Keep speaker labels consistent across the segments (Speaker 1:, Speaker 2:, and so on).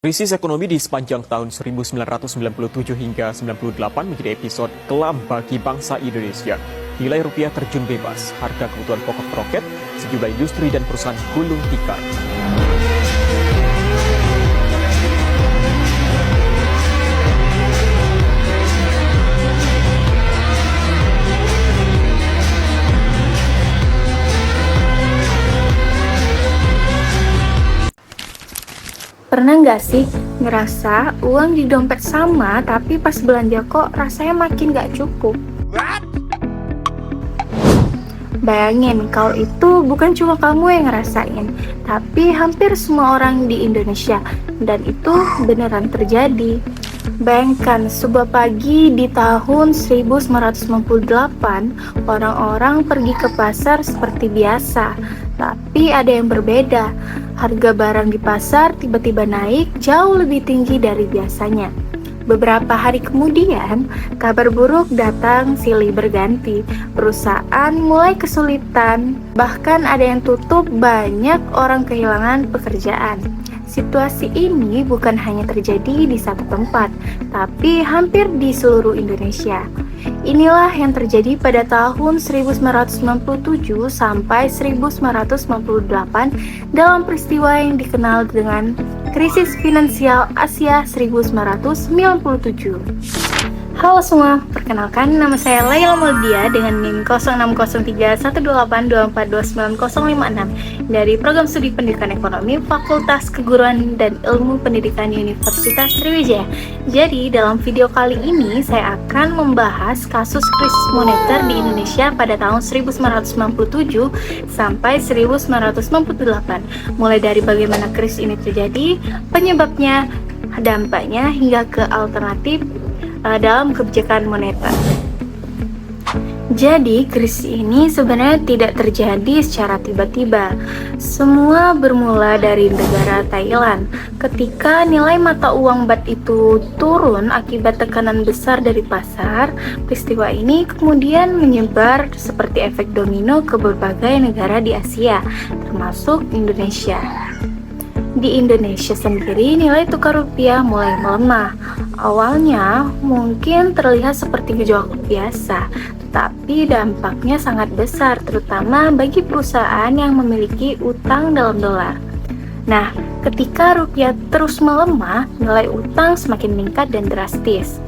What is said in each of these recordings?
Speaker 1: Krisis ekonomi di sepanjang tahun 1997 hingga 98 menjadi episode kelam bagi bangsa Indonesia. Nilai rupiah terjun bebas, harga kebutuhan pokok meroket, sejumlah industri dan perusahaan gulung tikar.
Speaker 2: Pernah nggak sih ngerasa uang di dompet sama tapi pas belanja kok rasanya makin nggak cukup? Bayangin kalau itu bukan cuma kamu yang ngerasain, tapi hampir semua orang di Indonesia, dan itu beneran terjadi. Bayangkan sebuah pagi di tahun 1998, orang-orang pergi ke pasar seperti biasa, tapi ada yang berbeda. Harga barang di pasar tiba-tiba naik jauh lebih tinggi dari biasanya. Beberapa hari kemudian, kabar buruk datang silih berganti. Perusahaan mulai kesulitan, bahkan ada yang tutup, banyak orang kehilangan pekerjaan. Situasi ini bukan hanya terjadi di satu tempat, tapi hampir di seluruh Indonesia. Inilah yang terjadi pada tahun 1997 sampai 1998 dalam peristiwa yang dikenal dengan Krisis Finansial Asia 1997. Halo semua, perkenalkan nama saya Laila Moldia dengan NIM 06031282429056 dari Program Studi Pendidikan Ekonomi Fakultas Keguruan dan Ilmu Pendidikan Universitas Sriwijaya. Jadi dalam video kali ini saya akan membahas kasus krisis moneter di Indonesia pada tahun 1997 sampai 1998, mulai dari bagaimana krisis ini terjadi, penyebabnya, dampaknya, hingga ke alternatif dalam kebijakan moneter. Jadi, krisis ini sebenarnya tidak terjadi secara tiba-tiba. Semua bermula dari negara Thailand. Ketika nilai mata uang baht itu turun akibat tekanan besar dari pasar, peristiwa ini kemudian menyebar seperti efek domino ke berbagai negara di Asia, termasuk Indonesia. Di Indonesia sendiri, nilai tukar rupiah mulai melemah. Awalnya mungkin terlihat seperti gejolak biasa, tetapi dampaknya sangat besar, terutama bagi perusahaan yang memiliki utang dalam dolar. Nah, ketika rupiah terus melemah, nilai utang semakin meningkat dan drastis.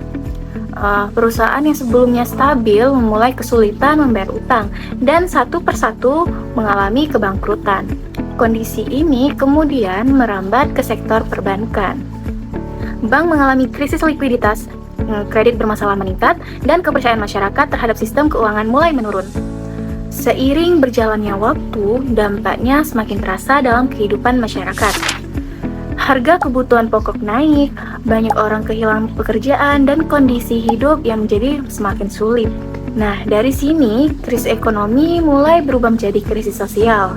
Speaker 2: Perusahaan yang sebelumnya stabil memulai kesulitan membayar utang dan satu persatu mengalami kebangkrutan. Kondisi ini kemudian merambat ke sektor perbankan. Bank mengalami krisis likuiditas, kredit bermasalah meningkat, dan kepercayaan masyarakat terhadap sistem keuangan mulai menurun. Seiring berjalannya waktu, dampaknya semakin terasa dalam kehidupan masyarakat. Harga kebutuhan pokok naik, banyak orang kehilangan pekerjaan, dan kondisi hidup yang menjadi semakin sulit. Nah, dari sini, krisis ekonomi mulai berubah menjadi krisis sosial.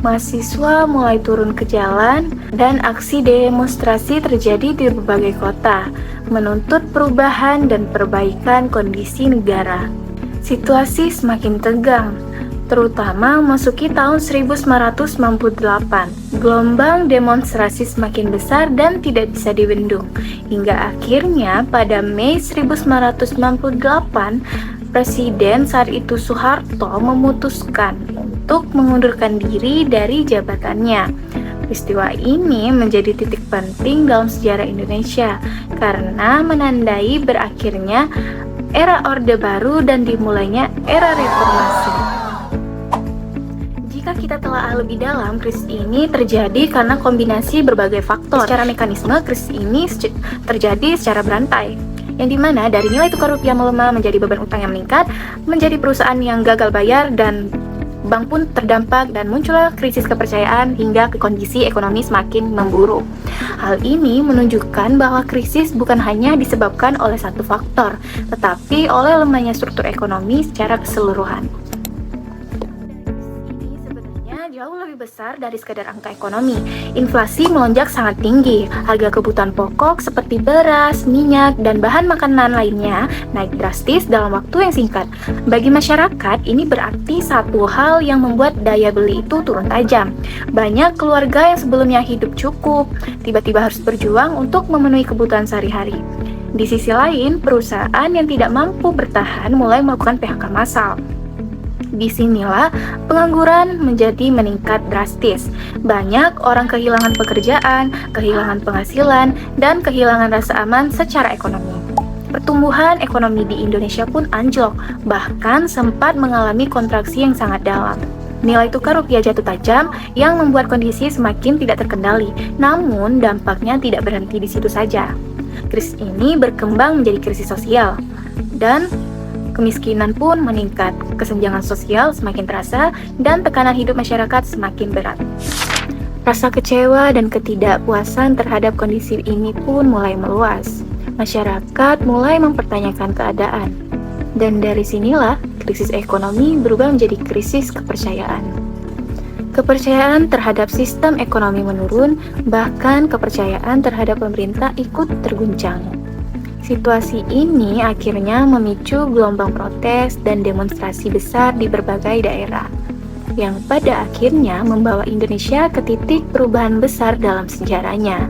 Speaker 2: Mahasiswa mulai turun ke jalan dan aksi demonstrasi terjadi di berbagai kota, menuntut perubahan dan perbaikan kondisi negara. Situasi semakin tegang, terutama memasuki tahun 1998. Gelombang demonstrasi semakin besar dan tidak bisa dibendung, hingga akhirnya pada Mei 1998, Presiden saat itu Soeharto memutuskan untuk mengundurkan diri dari jabatannya. Peristiwa ini menjadi titik penting dalam sejarah Indonesia karena menandai berakhirnya era Orde Baru dan dimulainya era reformasi. Jika kita telah lebih dalam, krisis ini terjadi karena kombinasi berbagai faktor. Secara mekanisme, krisis ini terjadi secara berantai, yang dimana dari nilai tukar rupiah melemah menjadi beban utang yang meningkat, menjadi perusahaan yang gagal bayar, dan bank pun terdampak, dan muncullah krisis kepercayaan hingga ke kondisi ekonomi semakin memburuk. Hal ini menunjukkan bahwa krisis bukan hanya disebabkan oleh satu faktor, tetapi oleh lemahnya struktur ekonomi secara keseluruhan. Ini sebenarnya jauh lebih besar dari sekadar angka ekonomi. Inflasi melonjak sangat tinggi. Harga kebutuhan pokok seperti beras, minyak, dan bahan makanan lainnya naik drastis dalam waktu yang singkat. Bagi masyarakat, ini berarti satu hal yang membuat daya beli itu turun tajam. Banyak keluarga yang sebelumnya hidup cukup, tiba-tiba harus berjuang untuk memenuhi kebutuhan sehari-hari. Di sisi lain, perusahaan yang tidak mampu bertahan mulai melakukan PHK massal. Disinilah pengangguran menjadi meningkat drastis. Banyak orang kehilangan pekerjaan, kehilangan penghasilan, dan kehilangan rasa aman secara ekonomi. Pertumbuhan ekonomi di Indonesia pun anjlok, bahkan sempat mengalami kontraksi yang sangat dalam. Nilai tukar rupiah jatuh tajam yang membuat kondisi semakin tidak terkendali. Namun dampaknya tidak berhenti di situ saja. Krisis ini berkembang menjadi krisis sosial dan kemiskinan pun meningkat, kesenjangan sosial semakin terasa, dan tekanan hidup masyarakat semakin berat. Rasa kecewa dan ketidakpuasan terhadap kondisi ini pun mulai meluas. Masyarakat mulai mempertanyakan keadaan. Dan dari sinilah, krisis ekonomi berubah menjadi krisis kepercayaan. Kepercayaan terhadap sistem ekonomi menurun, bahkan kepercayaan terhadap pemerintah ikut terguncang. Situasi ini akhirnya memicu gelombang protes dan demonstrasi besar di berbagai daerah, yang pada akhirnya membawa Indonesia ke titik perubahan besar dalam sejarahnya.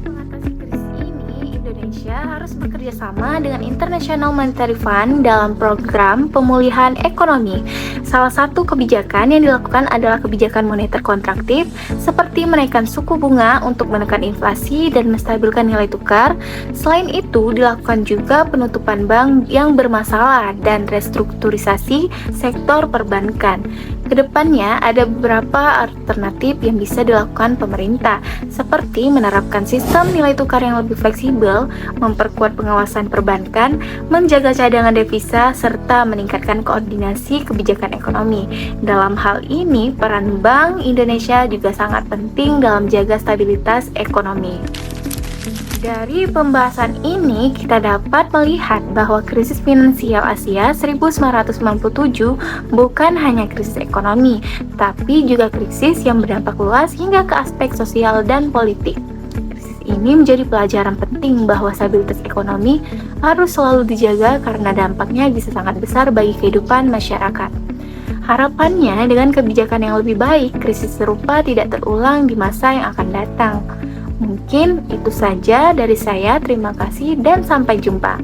Speaker 2: Mengatasi krisis ini, Indonesia harus bekerja sama dengan International Monetary Fund dalam program pemulihan ekonomi. Salah satu kebijakan yang dilakukan adalah kebijakan moneter kontraktif, seperti menaikkan suku bunga untuk menekan inflasi dan menstabilkan nilai tukar. Selain itu, dilakukan juga penutupan bank yang bermasalah dan restrukturisasi sektor perbankan. Kedepannya, ada beberapa alternatif yang bisa dilakukan pemerintah, seperti menerapkan sistem nilai tukar yang lebih fleksibel, memperkuat pengawasan perbankan, menjaga cadangan devisa, serta meningkatkan koordinasi kebijakan ekonomi. Dalam hal ini, peran Bank Indonesia juga sangat penting dalam jaga stabilitas ekonomi. Dari pembahasan ini, kita dapat melihat bahwa krisis finansial Asia 1997 bukan hanya krisis ekonomi, tapi juga krisis yang berdampak luas hingga ke aspek sosial dan politik. Krisis ini menjadi pelajaran penting bahwa stabilitas ekonomi harus selalu dijaga karena dampaknya bisa sangat besar bagi kehidupan masyarakat. Harapannya, dengan kebijakan yang lebih baik, krisis serupa tidak terulang di masa yang akan datang. Mungkin itu saja dari saya. Terima kasih dan sampai jumpa.